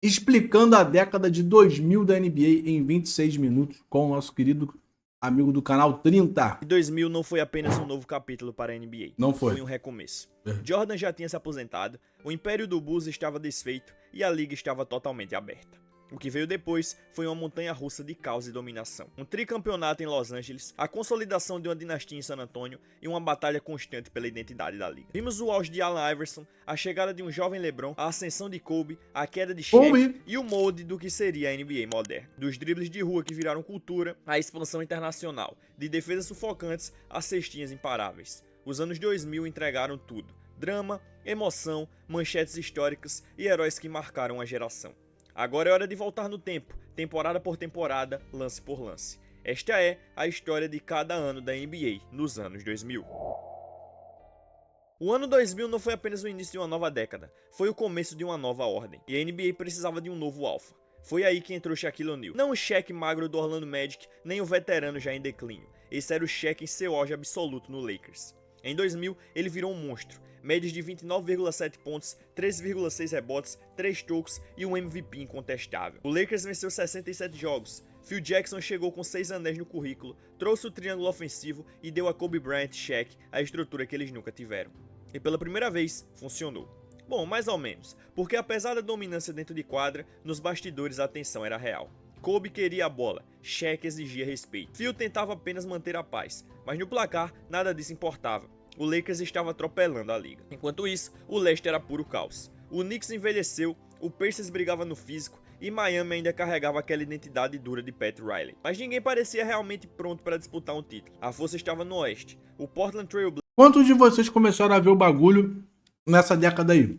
explicando a década de 2000 da NBA em 26 minutos com o nosso querido amigo do canal 30. E 2000 não foi apenas um novo capítulo para a NBA. Não foi. Foi um recomeço. Jordan já tinha se aposentado, o império do Bulls estava desfeito e a liga estava totalmente aberta. O que veio depois foi uma montanha-russa de caos e dominação. Um tricampeonato em Los Angeles, a consolidação de uma dinastia em San Antonio e uma batalha constante pela identidade da liga. Vimos o auge de Allen Iverson, a chegada de um jovem LeBron, a ascensão de Kobe, a queda de Shaq e o molde do que seria a NBA moderna. Dos dribles de rua que viraram cultura, a expansão internacional, de defesas sufocantes a cestinhas imparáveis. Os anos 2000 entregaram tudo. Drama, emoção, manchetes históricas e heróis que marcaram a geração. Agora é hora de voltar no tempo, temporada por temporada, lance por lance. Esta é a história de cada ano da NBA nos anos 2000. O ano 2000 não foi apenas o início de uma nova década, foi o começo de uma nova ordem, e a NBA precisava de um novo alfa. Foi aí que entrou Shaquille O'Neal. Não o Shaq magro do Orlando Magic, nem o veterano já em declínio. Esse era o Shaq em seu auge absoluto no Lakers. Em 2000, ele virou um monstro. Médias de 29,7 pontos, 13,6 rebotes, 3 tocos e um MVP incontestável. O Lakers venceu 67 jogos. Phil Jackson chegou com 6 anéis no currículo, trouxe o triângulo ofensivo e deu a Kobe Bryant e Shaq a estrutura que eles nunca tiveram. E pela primeira vez, funcionou. Bom, mais ou menos, porque apesar da dominância dentro de quadra, nos bastidores a tensão era real. Kobe queria a bola, Shaq exigia respeito. Phil tentava apenas manter a paz, mas no placar nada disso importava. O Lakers estava atropelando a liga. Enquanto isso, o leste era puro caos. O Knicks envelheceu, o Pacers brigava no físico e Miami ainda carregava aquela identidade dura de Pat Riley. Mas ninguém parecia realmente pronto para disputar um título. A força estava no oeste. O Portland Trail Blazers... Quantos de vocês começaram a ver o bagulho nessa década aí?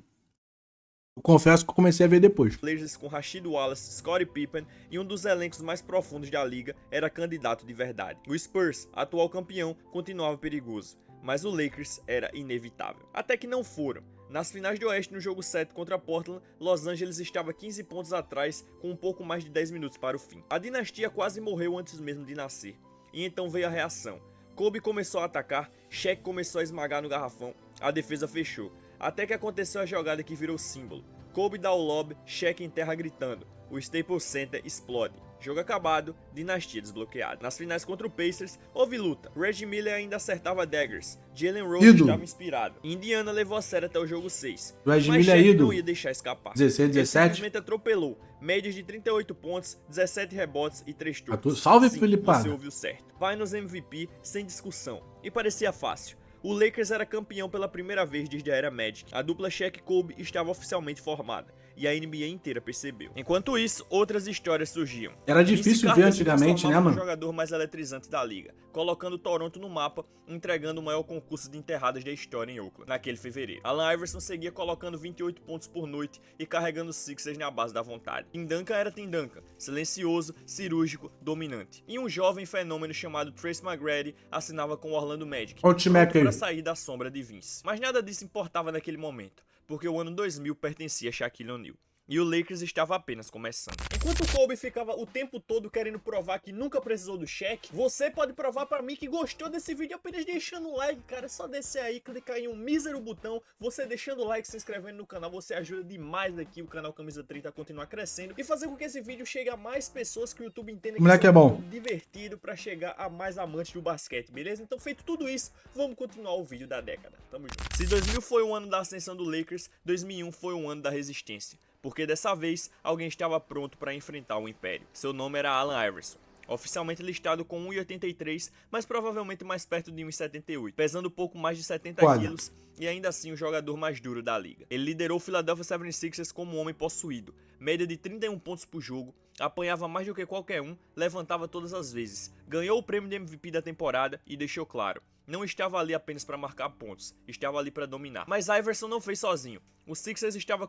Eu confesso que eu comecei a ver depois. Blazers com Rasheed Wallace, Scottie Pippen e um dos elencos mais profundos da liga era candidato de verdade. O Spurs, atual campeão, continuava perigoso. Mas o Lakers era inevitável. Até que não foram. Nas finais do Oeste, no jogo 7 contra Portland, Los Angeles estava 15 pontos atrás, com um pouco mais de 10 minutos para o fim. A dinastia quase morreu antes mesmo de nascer. E então veio a reação. Kobe começou a atacar, Shaq começou a esmagar no garrafão, a defesa fechou. Até que aconteceu a jogada que virou símbolo. Kobe dá o lob, Shaq enterra gritando. O Staples Center explode. Jogo acabado, dinastia desbloqueada. Nas finais contra o Pacers, houve luta. Reggie Miller ainda acertava daggers. Jalen Rose estava inspirado. Indiana levou a série até o jogo 6. Reggie mas Miller Shaq não ia deixar escapar. 16, 17. Ele simplesmente atropelou. Médias de 38 pontos, 17 rebotes e 3 tocos. Salve, Sim, Filipado. você ouviu certo. Vai nos MVP sem discussão. E parecia fácil. O Lakers era campeão pela primeira vez desde a era Magic. A dupla Shaq-Kobe estava oficialmente formada, e a NBA inteira percebeu. Enquanto isso, outras histórias surgiam. Era difícil ver antigamente, né, mano? O jogador mais eletrizante da liga, colocando Toronto no mapa, entregando o maior concurso de enterradas da história em Oakland, naquele fevereiro. Allen Iverson seguia colocando 28 pontos por noite e carregando os Sixers na base da vontade. Tim Duncan era Tim Duncan, silencioso, cirúrgico, dominante. E um jovem fenômeno chamado Tracy McGrady assinava com o Orlando Magic, para sair da sombra de Vince. Mas nada disso importava naquele momento, porque o ano 2000 pertencia a Shaquille O'Neal. E o Lakers estava apenas começando. Enquanto o Kobe ficava o tempo todo querendo provar que nunca precisou do Shaq, você pode provar pra mim que gostou desse vídeo apenas deixando o like, cara. É só descer aí, clicar em um mísero botão. Você deixando o like, se inscrevendo no canal, você ajuda demais aqui o canal Camisa 30 a continuar crescendo e fazer com que esse vídeo chegue a mais pessoas, que o YouTube entenda que é bom, divertido pra chegar a mais amantes do basquete, beleza? Então, feito tudo isso, vamos continuar o vídeo da década. Tamo junto. Se 2000 foi o ano da ascensão do Lakers, 2001 foi o ano da resistência. Porque dessa vez, alguém estava pronto para enfrentar o Império. Seu nome era Allen Iverson, oficialmente listado com 1,83, mas provavelmente mais perto de 1,78, pesando pouco mais de 70 quilos e ainda assim o jogador mais duro da liga. Ele liderou o Philadelphia 76ers como um homem possuído, média de 31 pontos por jogo, apanhava mais do que qualquer um, levantava todas as vezes, ganhou o prêmio de MVP da temporada e deixou claro: não estava ali apenas para marcar pontos, estava ali para dominar. Mas Iverson não fez sozinho, o Sixers estava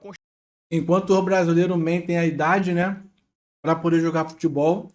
enquanto o brasileiro mentem a idade, né, para poder jogar futebol,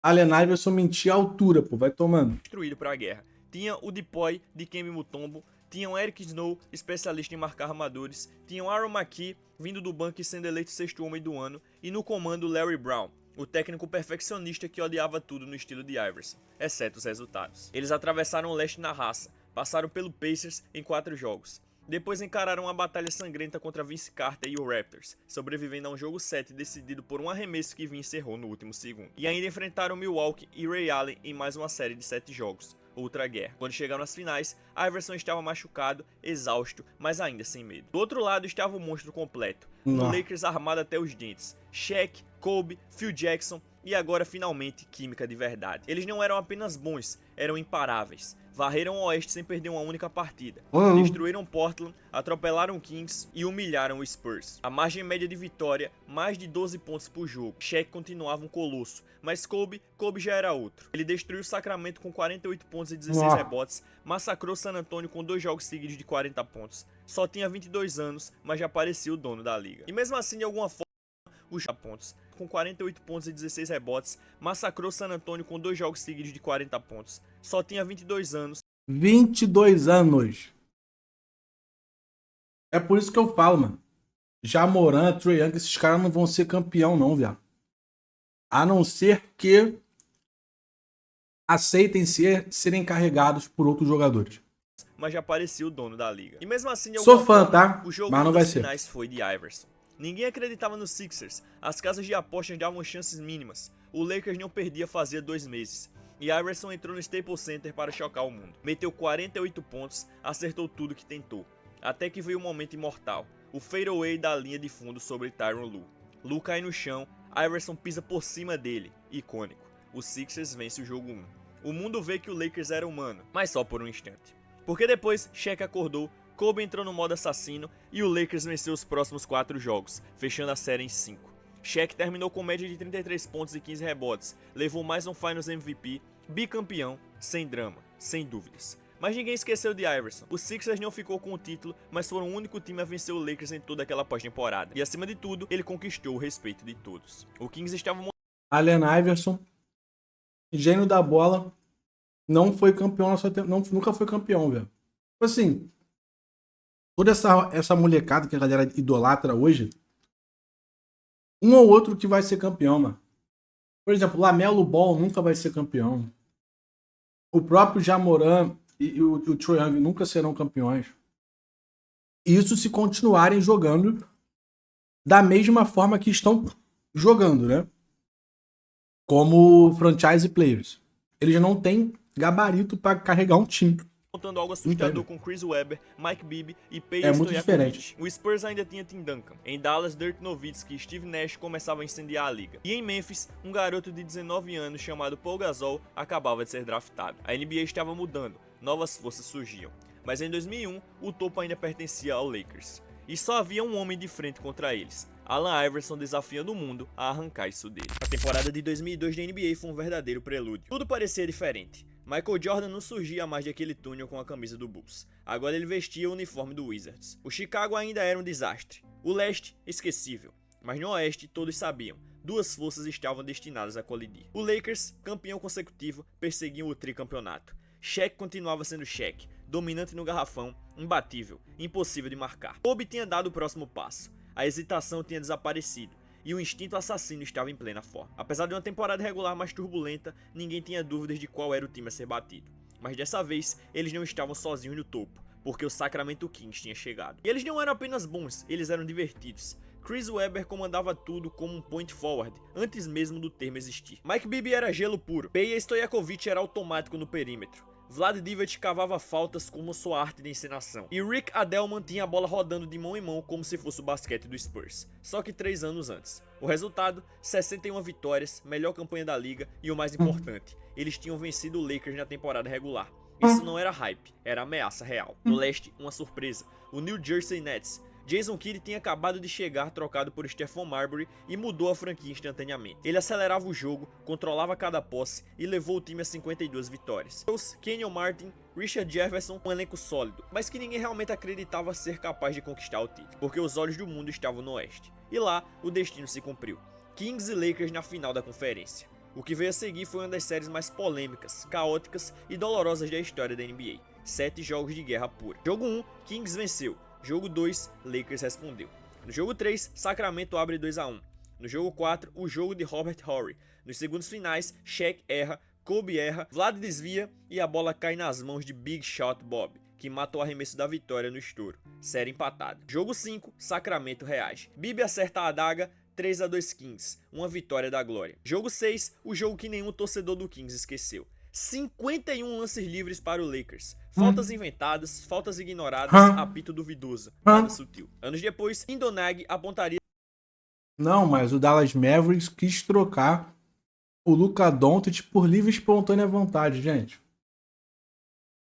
Allen Iverson mentia a altura, pô, vai tomando. Construído para a guerra. Tinha o Depoy de Kemba Mutombo, tinha o Eric Snow, especialista em marcar armadores, tinha o Aaron McKee, vindo do banco e sendo eleito sexto homem do ano, e no comando Larry Brown, o técnico perfeccionista que odiava tudo no estilo de Iverson, exceto os resultados. Eles atravessaram o leste na raça, passaram pelo Pacers em 4 jogos. Depois encararam uma batalha sangrenta contra Vince Carter e o Raptors, sobrevivendo a um jogo 7 decidido por um arremesso que Vince errou no último segundo. E ainda enfrentaram Milwaukee e Ray Allen em mais uma série de 7 jogos, outra guerra. Quando chegaram às finais, Iverson estava machucado, exausto, mas ainda sem medo. Do outro lado estava o monstro completo, um Lakers armado até os dentes. Shaq, Kobe, Phil Jackson e agora finalmente química de verdade. Eles não eram apenas bons, eram imparáveis. Varreram o Oeste sem perder uma única partida. Destruíram Portland, atropelaram Kings e humilharam o Spurs. A margem média de vitória, mais de 12 pontos por jogo. Shaq continuava um colosso, mas Kobe já era outro. Ele destruiu Sacramento com 48 pontos e 16 rebotes, massacrou San Antonio com 2 jogos seguidos de 40 pontos. Só tinha 22 anos, mas já parecia o dono da liga. E mesmo assim, de alguma forma, os pontos, com 48 pontos e 16 rebotes, massacrou San Antonio com 2 jogos seguidos de 40 pontos. Só tinha 22 anos. 22 anos. É por isso que eu falo, mano. Ja Morant, Trae Young, esses caras não vão ser campeão não, viado. A não ser que aceitem serem carregados por outros jogadores. Mas já parecia o dono da liga. E mesmo assim, de Sou fã, forma, tá? o jogo Mas não vai das ser. finais foi de Iverson. Ninguém acreditava nos Sixers, as casas de apostas davam chances mínimas, o Lakers não perdia fazia 2 meses, e Iverson entrou no Staples Center para chocar o mundo. Meteu 48 pontos, acertou tudo que tentou, até que veio o momento imortal, o fadeaway da linha de fundo sobre Tyronn Lue. Lue cai no chão, Iverson pisa por cima dele, icônico. Os Sixers vence o jogo 1. O mundo vê que o Lakers era humano, mas só por um instante. Porque depois, Shaq acordou, Kobe entrou no modo assassino e o Lakers venceu os próximos 4 jogos, fechando a série em 5. Shaq terminou com média de 33 pontos e 15 rebotes, levou mais um Finals MVP, bicampeão, sem drama, sem dúvidas. Mas ninguém esqueceu de Iverson. O Sixers não ficou com o título, mas foram o único time a vencer o Lakers em toda aquela pós-temporada. E acima de tudo, ele conquistou o respeito de todos. O Kings estava... Allen Iverson, gênio da bola, não foi campeão nunca foi campeão, velho. Tipo assim, toda essa molecada que a galera idolatra hoje, um ou outro que vai ser campeão, mano. Por exemplo, Lamelo Ball nunca vai ser campeão. O próprio Ja Morant e o Trae Young nunca serão campeões. Isso se continuarem jogando da mesma forma que estão jogando, né? Como franchise players. Eles não têm gabarito para carregar um time. Montando algo assustador com Chris Webber, Mike Bibby e Peja muito diferente. O Spurs ainda tinha Tim Duncan. Em Dallas, Dirk Nowitzki e Steve Nash começavam a incendiar a liga. E em Memphis, um garoto de 19 anos chamado Paul Gasol acabava de ser draftado. A NBA estava mudando, novas forças surgiam. Mas em 2001, o topo ainda pertencia ao Lakers. E só havia um homem de frente contra eles. Allen Iverson desafiando o mundo a arrancar isso dele. A temporada de 2002 da NBA foi um verdadeiro prelúdio. Tudo parecia diferente. Michael Jordan não surgia mais daquele túnel com a camisa do Bulls. Agora ele vestia o uniforme do Wizards. O Chicago ainda era um desastre. O leste, esquecível. Mas no oeste, todos sabiam. 2 forças estavam destinadas a colidir. O Lakers, campeão consecutivo, perseguiam o tricampeonato. Shaq continuava sendo Shaq, dominante no garrafão, imbatível, impossível de marcar. Kobe tinha dado o próximo passo. A hesitação tinha desaparecido. E o instinto assassino estava em plena forma. Apesar de uma temporada regular mais turbulenta, ninguém tinha dúvidas de qual era o time a ser batido. Mas dessa vez, eles não estavam sozinhos no topo, porque o Sacramento Kings tinha chegado. E eles não eram apenas bons, eles eram divertidos. Chris Webber comandava tudo como um point forward, antes mesmo do termo existir. Mike Bibby era gelo puro, Peja Stojakovic era automático no perímetro. Vlad Divac cavava faltas como sua arte de encenação. E Rick Adelman tinha a bola rodando de mão em mão como se fosse o basquete do Spurs. Só que 3 anos antes. O resultado, 61 vitórias, melhor campanha da liga e o mais importante, eles tinham vencido o Lakers na temporada regular. Isso não era hype, era ameaça real. No leste, uma surpresa. O New Jersey Nets. Jason Kidd tinha acabado de chegar trocado por Stephon Marbury e mudou a franquia instantaneamente. Ele acelerava o jogo, controlava cada posse e levou o time a 52 vitórias. Kenyon Martin, Richard Jefferson, um elenco sólido, mas que ninguém realmente acreditava ser capaz de conquistar o título, porque os olhos do mundo estavam no oeste. E lá, o destino se cumpriu. Kings e Lakers na final da conferência. O que veio a seguir foi uma das séries mais polêmicas, caóticas e dolorosas da história da NBA. 7 jogos de guerra pura. Jogo 1, Kings venceu. Jogo 2, Lakers respondeu. No jogo 3, Sacramento abre 2-1. No jogo 4, o jogo de Robert Horry. Nos segundos finais, Shaq erra, Kobe erra, Vlad desvia e a bola cai nas mãos de Big Shot Bob, que mata o arremesso da vitória no estouro. Série empatada. Jogo 5, Sacramento reage. Bibi acerta a adaga, 3-2 Kings, uma vitória da glória. Jogo 6, o jogo que nenhum torcedor do Kings esqueceu. 51 lances livres para o Lakers. Faltas inventadas, faltas ignoradas, apito duvidoso, nada sutil. Anos depois, Indonag apontaria... Não, mas o Dallas Mavericks quis trocar o Luka Doncic por livre e espontânea vontade, gente.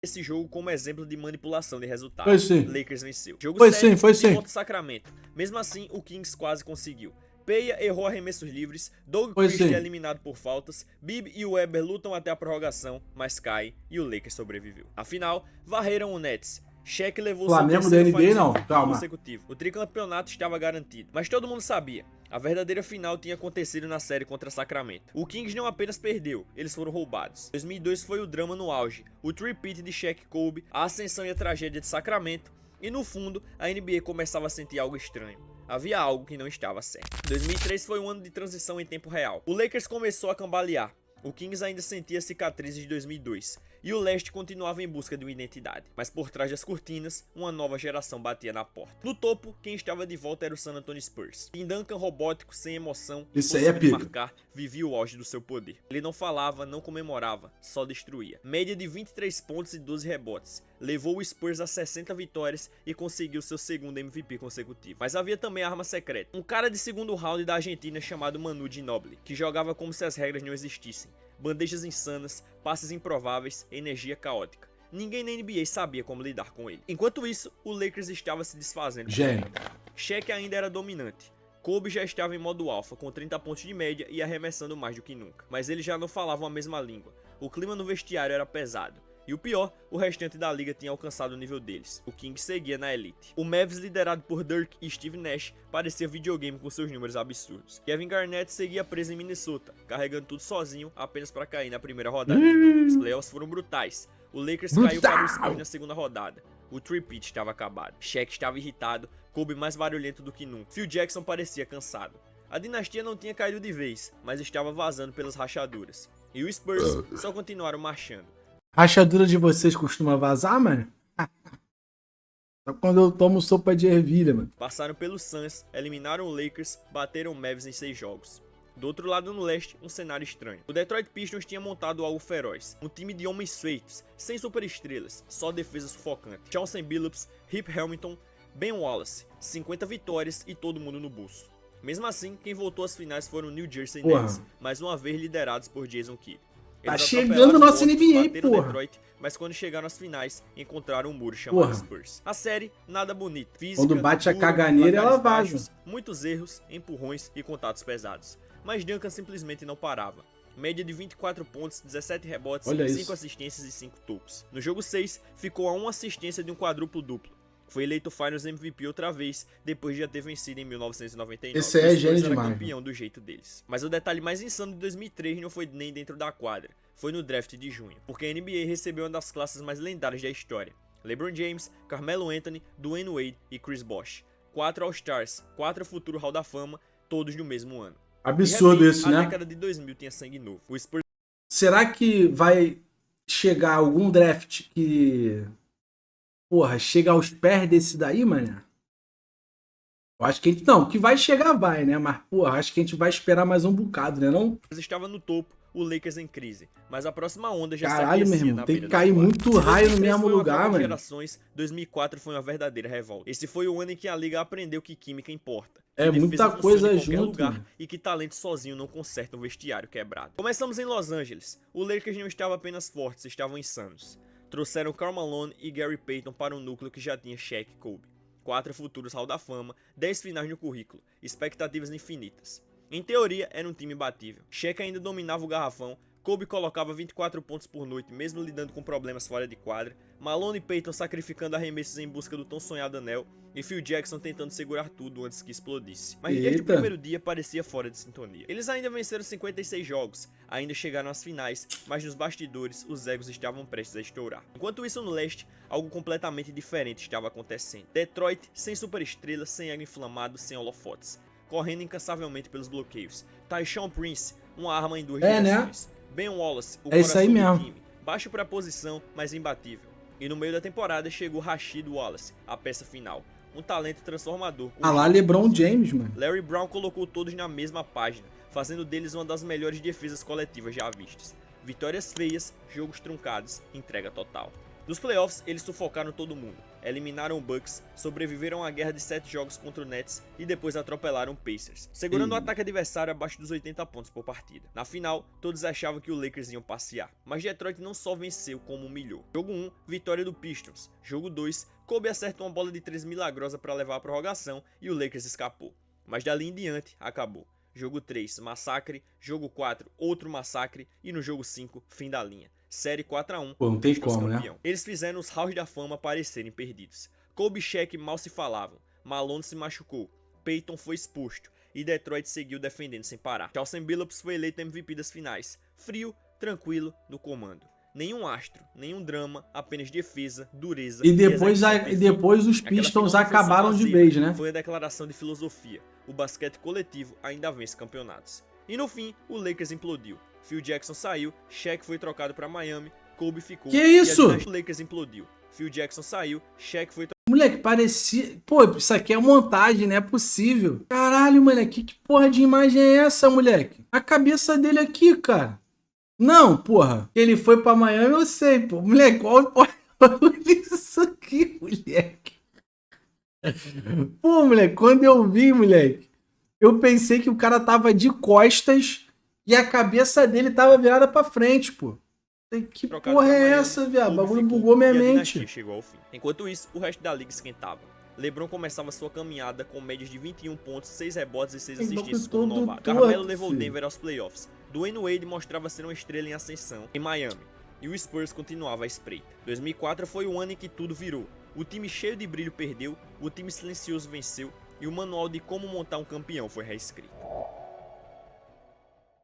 Esse jogo como exemplo de manipulação de resultados. Foi sim. Lakers venceu. Jogo Foi 7, sim, foi sim. de volta ao Sacramento. Mesmo assim, o Kings quase conseguiu. Peia errou arremessos livres, Doug Christie é eliminado por faltas, Bibb e Weber lutam até a prorrogação, mas caem e o Lakers sobreviveu. Afinal, varreram o Nets. Shaq levou Flamengo da NBA não, calma. Consecutivo. O tricampeonato estava garantido, mas todo mundo sabia. A verdadeira final tinha acontecido na série contra Sacramento. O Kings não apenas perdeu, eles foram roubados. 2002 foi o drama no auge, o three-peat de Shaq e Kobe, a ascensão e a tragédia de Sacramento, e no fundo, a NBA começava a sentir algo estranho. Havia algo que não estava certo. 2003 foi um ano de transição em tempo real. O Lakers começou a cambalear. O Kings ainda sentia cicatrizes de 2002, e o leste continuava em busca de uma identidade. Mas por trás das cortinas, uma nova geração batia na porta. No topo, quem estava de volta era o San Antonio Spurs. Tim Duncan robótico, sem emoção, isso aí é pica. Marcar, vivia o auge do seu poder. Ele não falava, não comemorava, só destruía. Média de 23 pontos e 12 rebotes. Levou o Spurs a 60 vitórias e conseguiu seu segundo MVP consecutivo. Mas havia também a arma secreta. Um cara de segundo round da Argentina chamado Manu Ginóbili, que jogava como se as regras não existissem. Bandejas insanas, passes improváveis, energia caótica. Ninguém na NBA sabia como lidar com ele. Enquanto isso, o Lakers estava se desfazendo. Gênio. Shaq ainda era dominante. Kobe já estava em modo alfa, com 30 pontos de média e arremessando mais do que nunca. Mas eles já não falavam a mesma língua. O clima no vestiário era pesado. E o pior, o restante da liga tinha alcançado o nível deles. O Kings seguia na elite. O Mavs, liderado por Dirk e Steve Nash, parecia videogame com seus números absurdos. Kevin Garnett seguia preso em Minnesota, carregando tudo sozinho, apenas para cair na primeira rodada. Os playoffs foram brutais. O Lakers caiu para o Spurs na segunda rodada. O three-peat estava acabado. Shaq estava irritado, Kobe mais barulhento do que nunca. Phil Jackson parecia cansado. A dinastia não tinha caído de vez, mas estava vazando pelas rachaduras. E os Spurs só continuaram marchando. Rachadura de vocês costuma vazar, mano? Só quando eu tomo sopa de ervilha, mano. Passaram pelos Suns, eliminaram o Lakers, bateram o Mavs em 6 jogos. Do outro lado no leste, um cenário estranho. O Detroit Pistons tinha montado algo feroz. Um time de homens feitos, sem superestrelas, só defesa sufocante. Chauncey Billups, Rip Hamilton, Ben Wallace, 50 vitórias e todo mundo no bolso. Mesmo assim, quem voltou às finais foram o New Jersey Nets, mais uma vez liderados por Jason Kidd. Tá chegando nossa NBA, porra. Detroit, mas quando chegaram às finais, encontraram um muro chamado Spurs. A série, nada bonito. Física, quando bate a caganeira, ela vaza. Muitos erros, empurrões e contatos pesados. Mas Duncan simplesmente não parava. Média de 24 pontos, 17 rebotes, 5 assistências e 5 tocos. No jogo 6, ficou a uma assistência de um quadruplo-duplo. Foi eleito Finals MVP outra vez, depois de já ter vencido em 1999. Esse é gênio demais. Campeão do jeito deles. Mas o detalhe mais insano de 2003 não foi nem dentro da quadra, foi no draft de junho, porque a NBA recebeu uma das classes mais lendárias da história. LeBron James, Carmelo Anthony, Dwayne Wade e Chris Bosh. 4 All-Stars, 4 futuro Hall da Fama, todos no mesmo ano. Absurdo isso, né? A década de 2000 tinha sangue novo. O Spurs... Será que vai chegar algum draft que... porra, chega aos pés desse daí, mano? Eu acho que a gente... não, que vai chegar vai, né? Mas, porra, acho que a gente vai esperar mais um bocado, né não? Estava no topo, o Lakers em crise. Mas a próxima onda já caralho, meu irmão, tem que cair muito raio no mesmo lugar, mano. Gerações, 2004 foi uma verdadeira revolta. Esse foi o ano em que a liga aprendeu que química importa. É muita coisa junto, lugar, e que talento sozinho não conserta um vestiário quebrado. Começamos em Los Angeles. O Lakers não estava apenas fortes, estavam insanos. Trouxeram Karl Malone e Gary Payton para um núcleo que já tinha Shaq e Kobe. 4 futuros Hall da Fama, 10 finais no currículo, expectativas infinitas. Em teoria, era um time imbatível. Shaq ainda dominava o garrafão, Kobe colocava 24 pontos por noite, mesmo lidando com problemas fora de quadra, Malone e Payton sacrificando arremessos em busca do tão sonhado anel, e Phil Jackson tentando segurar tudo antes que explodisse. Mas desde o primeiro dia parecia fora de sintonia. Eles ainda venceram 56 jogos, ainda chegaram às finais, mas nos bastidores os egos estavam prestes a estourar. Enquanto isso no leste, algo completamente diferente estava acontecendo. Detroit sem superestrelas, sem ego inflamado, sem holofotes, correndo incansavelmente pelos bloqueios. Tyshawn Prince, uma arma em 2 direções. Ben Wallace, o coração do time, baixo para a posição, mas imbatível. E no meio da temporada chegou Rasheed Wallace, a peça final, um talento transformador. Ah lá, LeBron James, mano. Larry Brown colocou todos na mesma página, fazendo deles uma das melhores defesas coletivas já vistas. Vitórias feias, jogos truncados, entrega total. Nos playoffs, eles sufocaram todo mundo, eliminaram o Bucks, sobreviveram à guerra de 7 jogos contra o Nets e depois atropelaram o Pacers, segurando o ataque adversário abaixo dos 80 pontos por partida. Na final, todos achavam que o Lakers iam passear, mas Detroit não só venceu como humilhou. Jogo 1, vitória do Pistons. Jogo 2, Kobe acerta uma bola de 3 milagrosa para levar a prorrogação e o Lakers escapou. Mas dali em diante, acabou. Jogo 3, massacre. Jogo 4, outro massacre. E no jogo 5, fim da linha. Série 4-1, Pô, não tem como, campeão. né? Eles fizeram os Halls da Fama parecerem perdidos. Kobe e Shaq mal se falavam. Malone se machucou. Peyton foi exposto. E Detroit seguiu defendendo sem parar. Chauncey Billups foi eleito MVP das finais. Frio, tranquilo, no comando. Nenhum astro, nenhum drama, apenas defesa, dureza. E depois os Pistons acabaram de vez, né? Foi a declaração de filosofia. O basquete coletivo ainda vence campeonatos. E no fim, o Lakers implodiu. Phil Jackson saiu, Shaq foi trocado para Miami, Kobe ficou. Que isso? O Lakers implodiu. Phil Jackson saiu, Shaq foi trocado. Moleque, parecia... Pô, isso aqui é montagem, não é possível. Caralho, moleque, que porra de imagem é essa, moleque? A cabeça dele aqui, cara. Não, porra. Ele foi pra Miami, eu sei, pô. Moleque, olha isso aqui, moleque. Pô, moleque, quando eu vi, moleque, eu pensei que o cara tava de costas e a cabeça dele tava virada pra frente, pô. Que porra é essa, viado? O bagulho bugou minha mente. Chegou ao fim. Enquanto isso, o resto da liga esquentava. LeBron começava sua caminhada com médias de 21 pontos, 6 rebotes e 6 assistências como novato. Carmelo levou o Denver aos playoffs. Dwayne Wade mostrava ser uma estrela em ascensão em Miami. E o Spurs continuava à espreita. 2004 foi o ano em que tudo virou. O time cheio de brilho perdeu, o time silencioso venceu e o manual de como montar um campeão foi reescrito.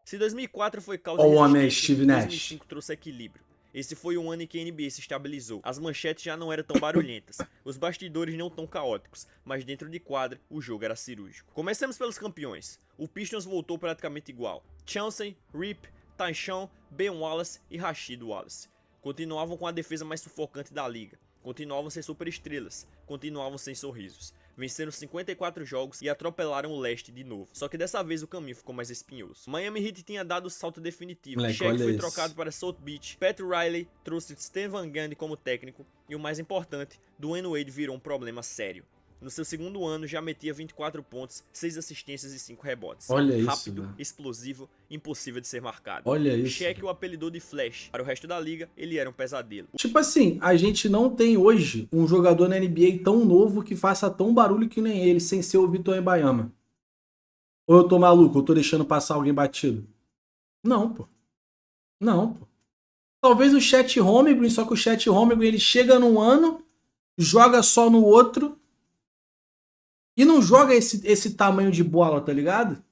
Se 2004 foi causa de resistência, 2005 trouxe equilíbrio. Esse foi o ano em que a NBA se estabilizou. As manchetes já não eram tão barulhentas, os bastidores não tão caóticos, mas dentro de quadra, o jogo era cirúrgico. Comecemos pelos campeões. O Pistons voltou praticamente igual. Chauncey, Rip, Tyshawn, Ben Wallace e Rasheed Wallace. Continuavam com a defesa mais sufocante da liga. Continuavam sem superestrelas. Continuavam sem sorrisos. Venceram 54 jogos e atropelaram o leste de novo. Só que dessa vez o caminho ficou mais espinhoso. Miami Heat tinha dado o salto definitivo. Shaq foi trocado para South Beach. Pat Riley trouxe Stan Van Gundy como técnico. E o mais importante, Dwayne Wade virou um problema sério. No seu segundo ano já metia 24 pontos, 6 assistências e 5 rebotes. Olha isso, rápido, né? explosivo, impossível de ser marcado. Olha isso. Shaq o apelidou de Flash. Para o resto da liga, ele era um pesadelo. Tipo assim, a gente não tem hoje um jogador na NBA tão novo que faça tão barulho que nem ele, sem ser o Victor Wembanyama. Ou eu tô maluco, eu tô deixando passar alguém batido? Não, pô. Não, pô. Talvez o Chet Holmgren, só que o Chet Holmgren ele chega num ano, joga só no outro e não joga esse tamanho de bola, tá ligado?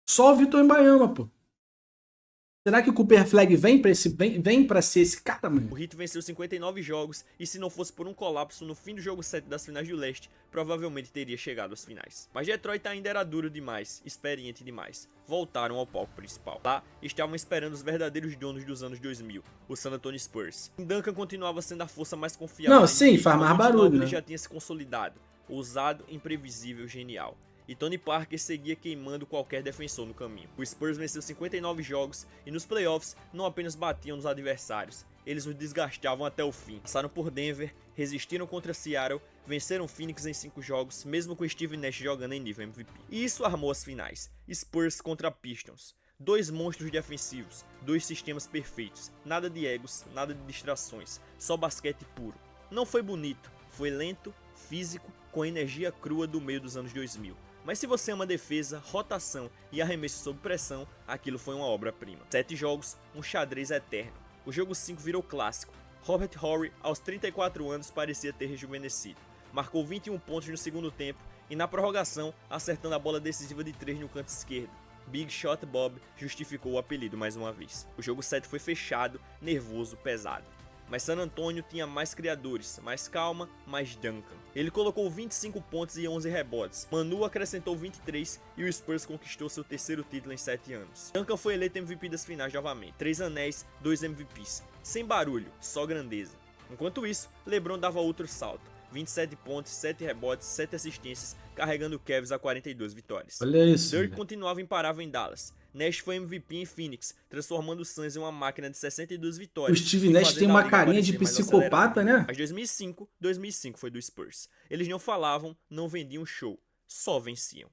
Só o Victor Wembanyama, pô. Será que o Cooper Flag vem pra ser esse cara, mano? O Heat venceu 59 jogos e se não fosse por um colapso no fim do jogo 7 das finais do leste, provavelmente teria chegado às finais. Mas Detroit ainda era duro demais, experiente demais. Voltaram ao palco principal. Lá estavam esperando os verdadeiros donos dos anos 2000, o San Antonio Spurs. Duncan continuava sendo a força mais confiável. Não, sim, faz mais barulho, né? Ele já tinha se consolidado, ousado, imprevisível, genial. E Tony Parker seguia queimando qualquer defensor no caminho. O Spurs venceu 59 jogos e nos playoffs não apenas batiam nos adversários, eles os desgastavam até o fim. Passaram por Denver, resistiram contra Seattle, venceram Phoenix em 5 jogos, mesmo com Steve Nash jogando em nível MVP. E isso armou as finais. Spurs contra Pistons. 2 monstros defensivos, 2 sistemas perfeitos, nada de egos, nada de distrações, só basquete puro. Não foi bonito, foi lento, físico, com a energia crua do meio dos anos 2000. Mas se você ama defesa, rotação e arremesso sob pressão, aquilo foi uma obra-prima. 7 jogos, um xadrez eterno. O jogo 5 virou clássico. Robert Horry, aos 34 anos, parecia ter rejuvenescido. Marcou 21 pontos no segundo tempo e na prorrogação, acertando a bola decisiva de 3 no canto esquerdo. Big Shot Bob justificou o apelido mais uma vez. O jogo 7 foi fechado, nervoso, pesado. Mas San Antonio tinha mais criadores, mais calma, mais Duncan. Ele colocou 25 pontos e 11 rebotes. Manu acrescentou 23 e o Spurs conquistou seu terceiro título em 7 anos. Duncan foi eleito MVP das finais novamente. 3 anéis, 2 MVPs. Sem barulho, só grandeza. Enquanto isso, LeBron dava outro salto, 27 pontos, 7 rebotes, 7 assistências, carregando o Cavs a 42 vitórias. Olha isso. Dirk continuava imparável em Dallas. Nash foi MVP em Phoenix, transformando o Suns em uma máquina de 62 O vitórias. Steve Nash tem uma carinha de psicopata, né? Mas 2005 foi do Spurs. Eles não falavam, não vendiam show, só venciam.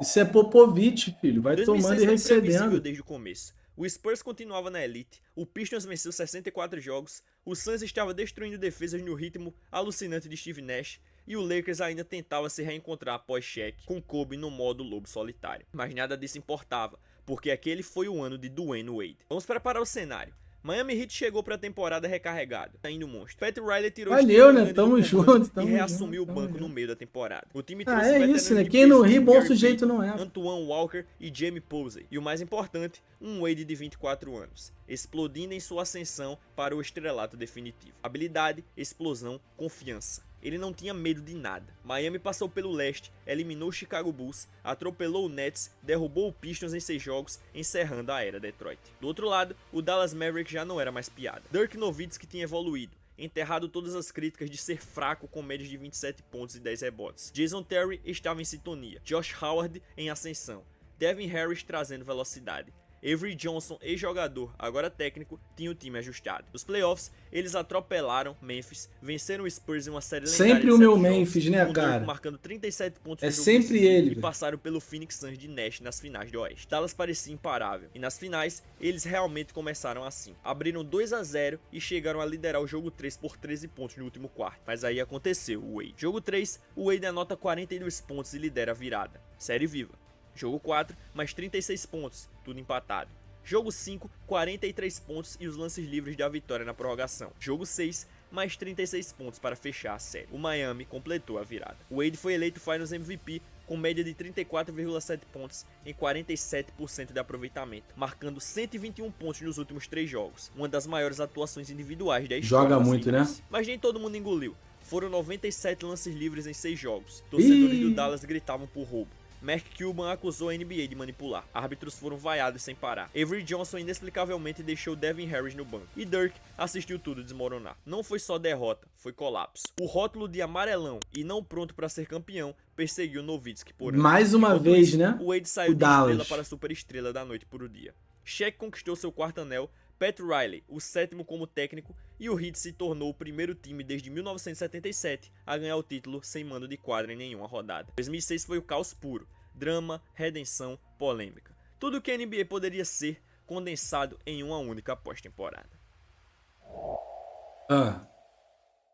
Isso é Popovich, filho. Vai 2006 tomando e foi imprevisível recebendo. desde o começo. O Spurs continuava na elite, o Pistons venceu 64 jogos, o Suns estava destruindo defesas no ritmo alucinante de Steve Nash, e o Lakers ainda tentava se reencontrar após Shaq, com Kobe no modo lobo solitário. Mas nada disso importava, porque aquele foi o ano de Dwayne Wade. Vamos preparar o cenário. Miami Heat chegou pra temporada recarregado, saindo monstro. Pat Riley tirou Valeu, né? Steve Tamo Nash do comando junto, e reassumiu o banco no meio da temporada. O time trouxe é veteranos isso, né? de Quem não peso ri, como bom Gary sujeito Payton, não é. Antoine Walker e Jamie Posey. E o mais importante, um Wade de 24 anos, explodindo em sua ascensão para o estrelato definitivo. Habilidade, explosão, confiança. Ele não tinha medo de nada. Miami passou pelo leste, eliminou o Chicago Bulls, atropelou o Nets, derrubou o Pistons em 6 jogos, encerrando a era Detroit. Do outro lado, o Dallas Mavericks já não era mais piada. Dirk Nowitzki tinha evoluído, enterrado todas as críticas de ser fraco com médias de 27 pontos e 10 rebotes. Jason Terry estava em sintonia, Josh Howard em ascensão, Devin Harris trazendo velocidade. Avery Johnson, ex-jogador, agora técnico, tinha o time ajustado. Nos playoffs, eles atropelaram Memphis, venceram o Spurs em uma série lendária Sempre de o meu 7 jogos, Memphis, né, com cara? Dirk marcando 37 pontos É no jogo sempre decisivo ele, e velho. passaram pelo Phoenix Suns de Nash nas finais do Oeste. Dallas parecia imparável, e nas finais, eles realmente começaram assim. Abriram 2-0 e chegaram a liderar o jogo 3 por 13 pontos no último quarto. Mas aí aconteceu o Wade. Jogo 3, o Wade anota 42 pontos e lidera a virada. Série viva. Jogo 4, mais 36 pontos, tudo empatado. Jogo 5, 43 pontos e os lances livres da vitória na prorrogação. Jogo 6, mais 36 pontos para fechar a série. O Miami completou a virada. O Wade foi eleito Finals MVP com média de 34,7 pontos em 47% de aproveitamento, marcando 121 pontos nos últimos 3 jogos. Uma das maiores atuações individuais da história. Joga muito, né? Mas nem todo mundo engoliu. Foram 97 lances livres em 6 jogos. Torcedores do Dallas gritavam por roubo. Mark Cuban acusou a NBA de manipular. Árbitros foram vaiados sem parar. Avery Johnson inexplicavelmente deixou Devin Harris no banco. E Dirk assistiu tudo desmoronar. Não foi só derrota, foi colapso. O rótulo de amarelão e não pronto para ser campeão perseguiu Nowitzki por anos. Mais uma Enquanto vez, isso, né? O Wade saiu O de Dallas. estrela para superestrela da noite por o dia. Shaq conquistou seu 4º anel, Pat Riley, o 7º como técnico, e o Heat se tornou o primeiro time desde 1977 a ganhar o título sem mando de quadra em nenhuma rodada. 2006 foi o caos puro. Drama, redenção, polêmica. Tudo o que a NBA poderia ser condensado em uma única pós-temporada.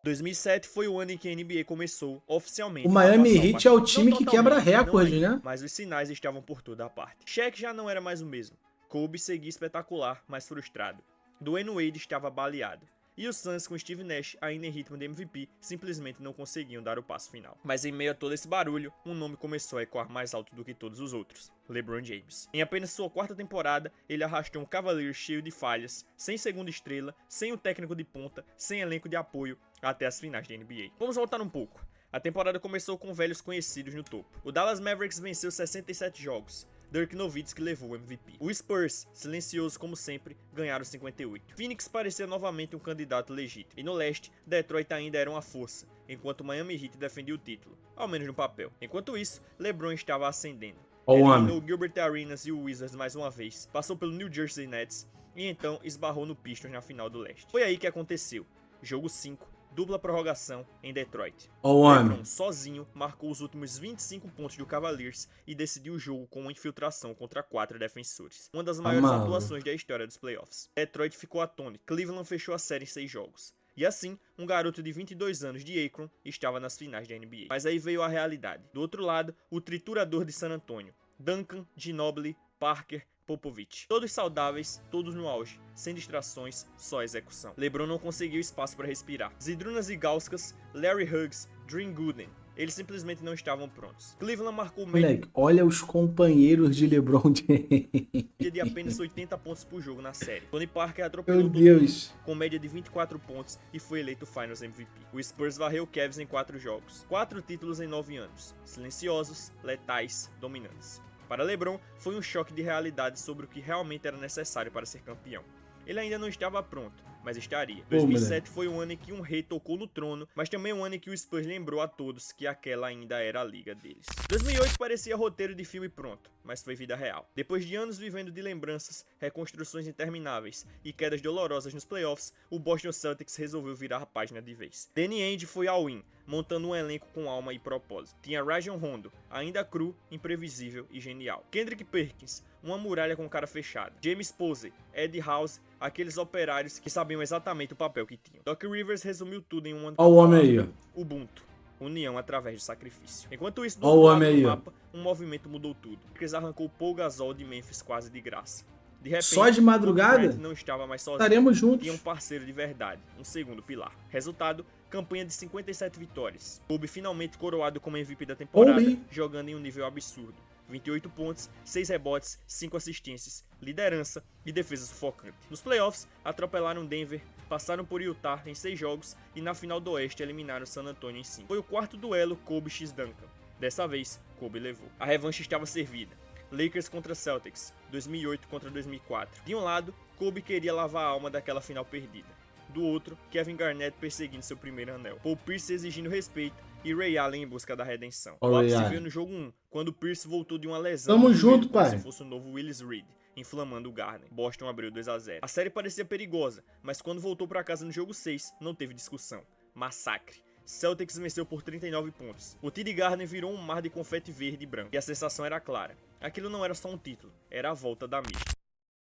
2007 foi o ano em que a NBA começou oficialmente. O Miami a passar Heat é o partida. time Não que quebra totalmente, recorde, não ainda, né? Mas os sinais estavam por toda a parte. Shaq já não era mais o mesmo. Kobe seguia espetacular, mas frustrado. Dwayne Wade estava baleado. E os Suns, com Steve Nash ainda em ritmo de MVP, simplesmente não conseguiam dar o passo final. Mas em meio a todo esse barulho, um nome começou a ecoar mais alto do que todos os outros: LeBron James. Em apenas sua 4ª temporada, ele arrastou um Cavaliers cheio de falhas, sem segunda estrela, sem o técnico de ponta, sem elenco de apoio, até as finais da NBA. Vamos voltar um pouco. A temporada começou com velhos conhecidos no topo. O Dallas Mavericks venceu 67 jogos. Dirk Nowitzki levou o MVP. O Spurs, silencioso como sempre, ganharam 58. Phoenix parecia novamente um candidato legítimo. E no leste, Detroit ainda era uma força, enquanto o Miami Heat defendia o título, ao menos no papel. Enquanto isso, LeBron estava ascendendo. Eliminou Gilbert Arenas e o Wizards mais uma vez, passou pelo New Jersey Nets e então esbarrou no Pistons na final do leste. Foi aí que aconteceu. Jogo 5. Dupla prorrogação em Detroit. LeBron sozinho marcou os últimos 25 pontos do Cavaliers e decidiu o jogo com uma infiltração contra 4 defensores. Uma das maiores atuações da história dos playoffs. Detroit ficou atônito. Cleveland fechou a série em 6 jogos. E assim, um garoto de 22 anos de Akron estava nas finais da NBA. Mas aí veio a realidade. Do outro lado, o triturador de San Antonio. Duncan, Ginobili, Parker, Popovich. Todos saudáveis, todos no auge, sem distrações, só execução. LeBron não conseguiu espaço para respirar. Zydrunas Ilgauskas, Larry Hughes, Drew Gooden, eles simplesmente não estavam prontos. Cleveland marcou Moleque, olha os companheiros de LeBron James. De apenas 80 pontos por jogo na série. Tony Parker atropelou Meu Deus. com média de 24 pontos e foi eleito Finals MVP. O Spurs varreu o Cavs em 4 jogos. 4 títulos em 9 anos. Silenciosos, letais, dominantes. Para LeBron, foi um choque de realidade sobre o que realmente era necessário para ser campeão. Ele ainda não estava pronto, mas estaria. Pô, 2007 foi o ano em que um rei tocou no trono, mas também o ano em que o Spurs lembrou a todos que aquela ainda era a liga deles. 2008 parecia roteiro de filme pronto, mas foi vida real. Depois de anos vivendo de lembranças, reconstruções intermináveis e quedas dolorosas nos playoffs, o Boston Celtics resolveu virar a página de vez. Danny Ainge foi all-in, montando um elenco com alma e propósito. Tinha Rajon Rondo, ainda cru, imprevisível e genial. Kendrick Perkins, uma muralha com cara fechada. James Posey, Eddie House, aqueles operários que sabiam exatamente o papel que tinham. Doc Rivers resumiu tudo em uma Olha o homem aí, ó. Ubuntu. União através do sacrifício. Enquanto isso, do Olha o outro lado homem do aí, ó. mapa, um movimento mudou tudo. Chris arrancou Paul Gasol de Memphis quase de graça. De repente, Só de madrugada? Kobe Bryant não estava mais sozinho. Estaremos juntos. Tinha um parceiro de verdade, um segundo pilar. Resultado, campanha de 57 vitórias. Kobe finalmente coroado como MVP da temporada, Kobe. jogando em um nível absurdo. 28 pontos, 6 rebotes, 5 assistências, liderança e defesa sufocante. Nos playoffs, atropelaram Denver, passaram por Utah em 6 jogos e na final do Oeste eliminaram San Antonio em 5. Foi o quarto duelo Kobe x Duncan. Dessa vez, Kobe levou. A revanche estava servida. Lakers contra Celtics, 2008 contra 2004. De um lado, Kobe queria lavar a alma daquela final perdida. Do outro, Kevin Garnett perseguindo seu primeiro anel. Paul Pierce exigindo respeito e Ray Allen em busca da redenção. O ápice veio no jogo 1, quando Pierce voltou de uma lesão. Tamo no joelho, junto, como pai. se fosse o novo Willis Reed, inflamando o Garden. Boston abriu 2-0. A série parecia perigosa, mas quando voltou para casa no jogo 6, não teve discussão. Massacre. Celtics venceu por 39 pontos. O TD Garden virou um mar de confete verde e branco, e a sensação era clara. Aquilo não era só um título, era a volta da mística.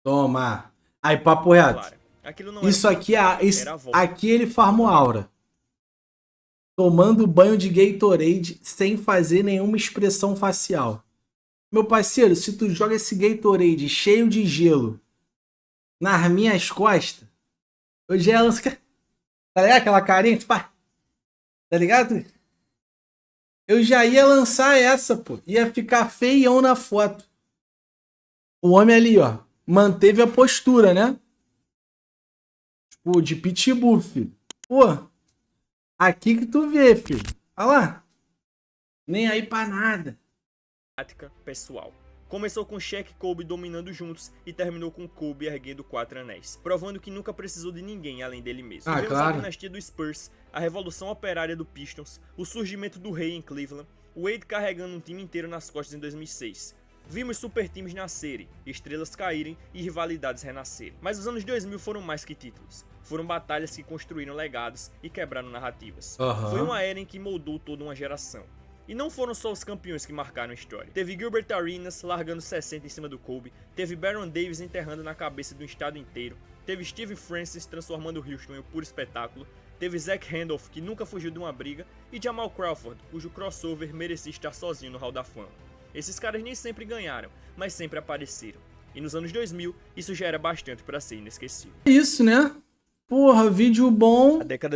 Toma. Aí, papo reto. Clara. Aquilo não Isso era aqui, era a volta. aqui ele farmou aura. Tomando banho de Gatorade sem fazer nenhuma expressão facial. Meu parceiro, se tu joga esse Gatorade cheio de gelo nas minhas costas, eu já ia lançar... Tá ligado? Aquela carinha que tu faz. Tá ligado? Eu já ia lançar essa, pô. Ia ficar feião na foto. O homem ali, ó, manteve a postura, né? Tipo, de pitbull, filho. Pô, aqui que tu vê, filho. Olha lá. Nem aí pra nada. Tática pessoal. Começou com Shaq e Kobe dominando juntos e terminou com Kobe erguendo 4 anéis, provando que nunca precisou de ninguém além dele mesmo. Ah, Tivemos claro. a dinastia do Spurs, a revolução operária do Pistons, o surgimento do rei em Cleveland, o Wade carregando um time inteiro nas costas em 2006. Vimos super times nascerem, estrelas caírem e rivalidades renascerem. Mas os anos 2000 foram mais que títulos. Foram batalhas que construíram legados e quebraram narrativas. Aham. Foi uma era em que moldou toda uma geração. E não foram só os campeões que marcaram a história. Teve Gilbert Arenas largando 60 em cima do Kobe, teve Baron Davis enterrando na cabeça do estado inteiro, teve Steve Francis transformando o Houston em um puro espetáculo, teve Zach Randolph, que nunca fugiu de uma briga, e Jamal Crawford, cujo crossover merecia estar sozinho no Hall da Fama. Esses caras nem sempre ganharam, mas sempre apareceram. E nos anos 2000, isso já era bastante para ser inesquecível. Isso, né? Porra, vídeo bom. A década